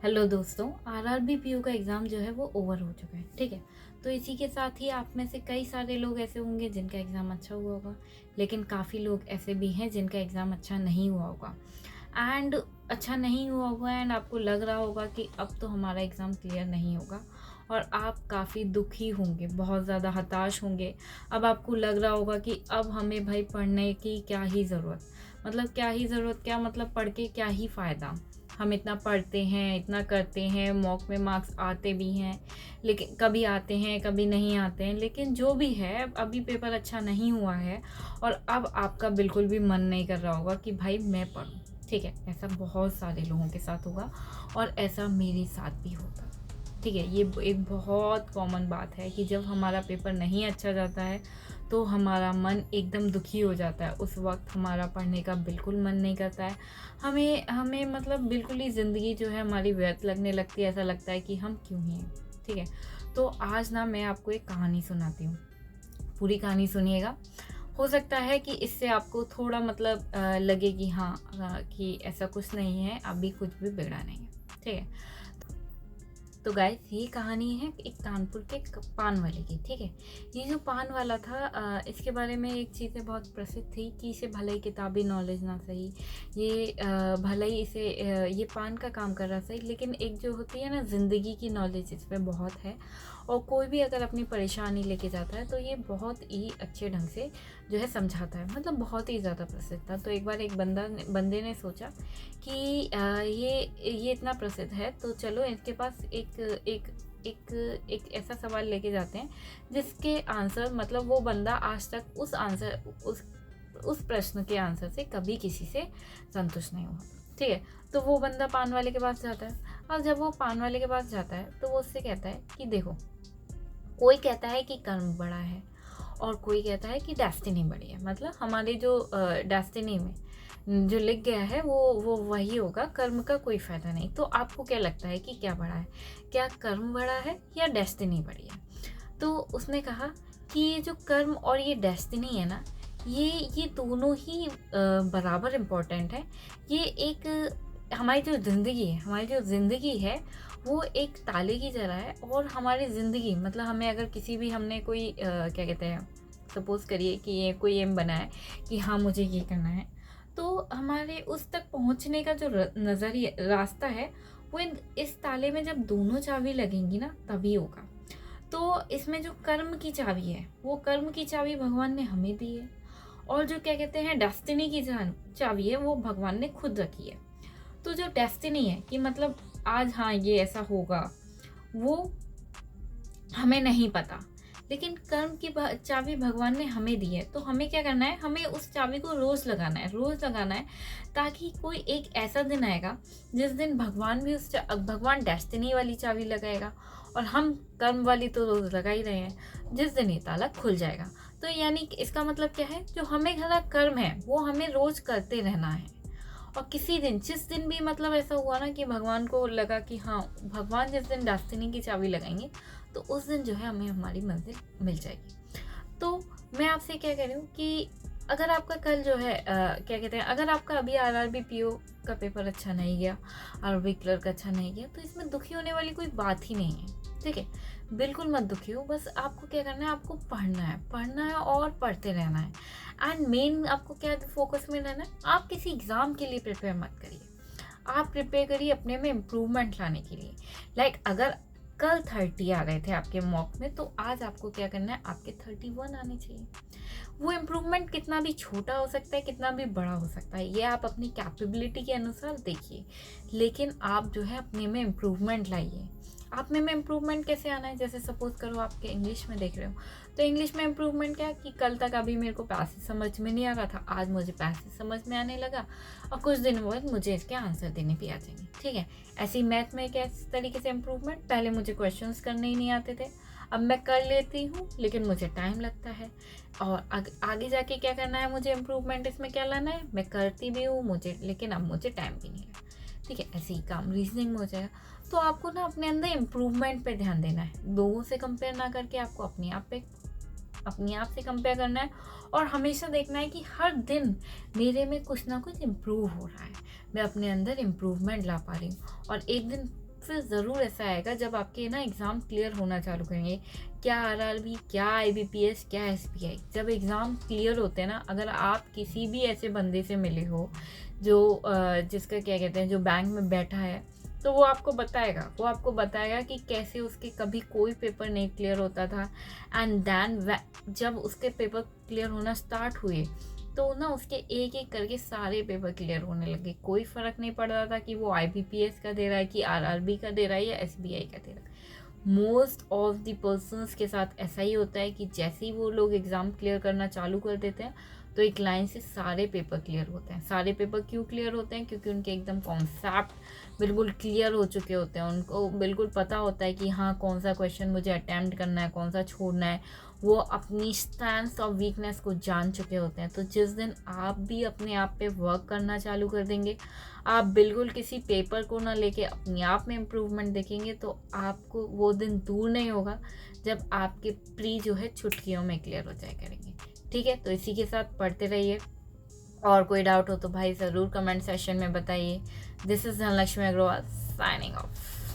Hello दोस्तों, RRB PU का exam जो है वो ओवर हो चुका है। ठीक है, तो इसी के साथ ही आप में से कई सारे लोग ऐसे होंगे जिनका एग्ज़ाम अच्छा हुआ होगा, लेकिन काफ़ी लोग ऐसे भी हैं जिनका एग्ज़ाम अच्छा नहीं हुआ होगा। एंड अच्छा नहीं हुआ होगा एंड आपको लग रहा होगा कि अब तो हमारा एग्ज़ाम क्लियर नहीं होगा और आप काफ़ी दुखी होंगे, बहुत ज़्यादा हताश होंगे। अब आपको लग रहा होगा कि अब हमें भाई पढ़ने की क्या ही ज़रूरत, मतलब क्या ही ज़रूरत, क्या मतलब पढ़ के क्या ही फ़ायदा। हम इतना पढ़ते हैं, इतना करते हैं, मॉक में मार्क्स आते भी हैं, लेकिन कभी आते हैं, कभी नहीं आते हैं, लेकिन जो भी है अभी पेपर अच्छा नहीं हुआ है और अब आपका बिल्कुल भी मन नहीं कर रहा होगा कि भाई मैं पढूं। ठीक है, ऐसा बहुत सारे लोगों के साथ होगा और ऐसा मेरे साथ भी होगा। ठीक है, ये एक बहुत कॉमन बात है कि जब हमारा पेपर नहीं अच्छा जाता है तो हमारा मन एकदम दुखी हो जाता है। उस वक्त हमारा पढ़ने का बिल्कुल मन नहीं करता है। हमें हमें मतलब बिल्कुल ही ज़िंदगी जो है हमारी व्यर्थ लगने लगती है, ऐसा लगता है कि हम क्यों ही हैं। ठीक है, तो आज ना मैं आपको एक कहानी सुनाती हूँ, पूरी कहानी सुनिएगा। हो सकता है कि इससे आपको थोड़ा मतलब लगे कि हाँ, कि ऐसा कुछ नहीं है, अभी कुछ भी बिगड़ा नहीं है। ठीक है, तो गाइस ये कहानी है एक कानपुर के पान वाले की। ठीक है, ये जो पान वाला था, इसके बारे में एक चीज़ें बहुत प्रसिद्ध थी कि इसे भले ही किताबी नॉलेज ना सही, ये भले ही इसे ये पान का काम कर रहा सही, लेकिन एक जो होती है ना ज़िंदगी की नॉलेज इसमें बहुत है। और कोई भी अगर अपनी परेशानी लेके जाता है तो ये बहुत ही अच्छे ढंग से जो है समझाता है, मतलब बहुत ही ज़्यादा प्रसिद्ध था। तो एक बार एक बंदे ने सोचा कि ये इतना प्रसिद्ध है तो चलो इसके पास एक एक एक एक ऐसा सवाल लेके जाते हैं जिसके आंसर, मतलब वो बंदा आज तक उस प्रश्न के आंसर से कभी किसी से संतुष्ट नहीं हुआ। ठीक है, तो वो बंदा पान वाले के पास जाता है। और जब वो पान वाले के पास जाता है तो वो उससे कहता है कि देखो, कोई कहता है कि कर्म बड़ा है और कोई कहता है कि डेस्टिनी बड़ी है, मतलब हमारे जो डेस्टिनी में जो लिख गया है वो वही होगा, कर्म का कोई फ़ायदा नहीं। तो आपको क्या लगता है कि क्या बड़ा है, क्या कर्म बड़ा है या डेस्टिनी बड़ी है? तो उसने कहा कि ये जो कर्म और ये डेस्टिनी है ना, ये दोनों ही बराबर इम्पोर्टेंट है। ये एक हमारी जो ज़िंदगी है वो एक ताले की तरह है। और हमारी ज़िंदगी मतलब हमें अगर किसी भी हमने कोई क्या कहते हैं, सपोज़ करिए कि ये कोई एम बना है कि हाँ मुझे ये करना है, तो हमारे उस तक पहुँचने का जो नज़रिया रास्ता है वो इस ताले में जब दोनों चाबी लगेंगी ना तभी होगा। तो इसमें जो कर्म की चाबी है, वो कर्म की चाबी भगवान ने हमें दी है और जो क्या कहते हैं डेस्टिनी की चाबी है वो भगवान ने खुद रखी है। तो जो डेस्टिनी है कि मतलब आज हाँ ये ऐसा होगा, वो हमें नहीं पता, लेकिन कर्म की चाबी भगवान ने हमें दी है। तो हमें क्या करना है, हमें उस चाबी को रोज़ लगाना है, ताकि कोई एक ऐसा दिन आएगा जिस दिन भगवान भी भगवान डेस्टिनी वाली चाबी लगाएगा और हम कर्म वाली तो रोज़ लगा ही रहे हैं, जिस दिन ये ताला खुल जाएगा। तो यानी कि इसका मतलब क्या है, जो हमें हमारा कर्म है वो हमें रोज़ करते रहना है। और किसी दिन, जिस दिन भी मतलब ऐसा हुआ ना कि भगवान को लगा कि हाँ, भगवान जिस दिन डेस्टिनी की चाबी लगाएंगे तो उस दिन जो है हमें हमारी मंजिल मिल जाएगी। तो मैं आपसे क्या कह रही हूँ कि अगर आपका कल जो है क्या कहते हैं, अगर आपका अभी आरआरबी पीओ का पेपर अच्छा नहीं गया, आरआरबी क्लर्क अच्छा नहीं गया, तो इसमें दुखी होने वाली कोई बात ही नहीं है। ठीक है, बिल्कुल मत दुखी हो। बस आपको क्या करना है, आपको पढ़ना है और पढ़ते रहना है। एंड मेन आपको क्या फोकस में रहना है, आप किसी एग्ज़ाम के लिए प्रिपेयर मत करिए, आप प्रिपेयर करिए अपने में इम्प्रूवमेंट लाने के लिए। अगर कल 30 आ गए थे आपके मॉक में, तो आज आपको क्या करना है, आपके 31 आने चाहिए। वो इम्प्रूवमेंट कितना भी छोटा हो सकता है, कितना भी बड़ा हो सकता है, ये आप अपनी कैपेबिलिटी के अनुसार देखिए, लेकिन आप जो है अपने में इम्प्रूवमेंट लाइए। आप में इम्प्रूवमेंट कैसे आना है, जैसे सपोज करो आपके इंग्लिश में देख रहे हो, तो इंग्लिश में इम्प्रूवमेंट क्या कि कल तक अभी मेरे को पैसेज समझ में नहीं आ रहा था, आज मुझे पैसेज समझ में आने लगा और कुछ दिन बाद मुझे इसके आंसर देने भी आ जाएंगे। ठीक है, ऐसी मैथ में किस तरीके से इम्प्रूवमेंट, पहले मुझे क्वेश्चंस करने ही नहीं आते थे, अब मैं कर लेती हूँ लेकिन मुझे टाइम लगता है। और आगे जाके क्या करना है, मुझे इम्प्रूवमेंट इसमें क्या लाना है, मैं करती भी हूँ मुझे, लेकिन अब मुझे टाइम भी नहीं है। ठीक है, ऐसे ही काम रीजनिंग में हो जाएगा। तो आपको ना अपने अंदर इम्प्रूवमेंट पे ध्यान देना है, लोगों से कंपेयर ना करके आपको अपने आप से कंपेयर करना है। और हमेशा देखना है कि हर दिन मेरे में कुछ ना कुछ इम्प्रूव हो रहा है, मैं अपने अंदर इम्प्रूवमेंट ला पा रही हूँ। और एक दिन फिर ज़रूर ऐसा आएगा जब आपके ना एग्ज़ाम क्लियर होना चालू करेंगे। क्या आरआरबी, क्या आईबीपीएस, क्या एसबीआई, जब एग्ज़ाम क्लियर होते हैं ना, अगर आप किसी भी ऐसे बंदे से मिले हो जो जिसका क्या कहते हैं, जो बैंक में बैठा है, तो वो आपको बताएगा कि कैसे उसके कभी कोई पेपर नहीं क्लियर होता था, एंड देन जब उसके पेपर क्लियर होना स्टार्ट हुए तो ना उसके एक एक करके सारे पेपर क्लियर होने लगे। कोई फ़र्क नहीं पड़ रहा था कि वो आईबीपीएस का दे रहा है कि आरआरबी का दे रहा है या एसबीआई का दे रहा है। मोस्ट ऑफ द पर्सनस के साथ ऐसा ही होता है कि जैसे ही वो लोग एग्ज़ाम क्लियर करना चालू कर देते हैं तो एक लाइन से सारे पेपर क्लियर होते हैं। सारे पेपर क्यों क्लियर होते हैं? क्योंकि उनके एकदम कॉन्सेप्ट बिल्कुल क्लियर हो चुके होते हैं। उनको बिल्कुल पता होता है कि हाँ, कौन सा क्वेश्चन मुझे अटैम्प्ट करना है, कौन सा छोड़ना है। वो अपनी स्ट्रेंथ्स और वीकनेस को जान चुके होते हैं। तो जिस दिन आप भी अपने आप पे वर्क करना चालू कर देंगे, आप बिल्कुल किसी पेपर को ना लेके अपने आप में इम्प्रूवमेंट देखेंगे, तो आपको वो दिन दूर नहीं होगा जब आपके प्री जो है छुटकियों में क्लियर हो जाए करेंगे। ठीक है, तो इसी के साथ पढ़ते रहिए, और कोई डाउट हो तो भाई ज़रूर कमेंट सेशन में बताइए। This is Dhanlakshmi Agarwal signing of.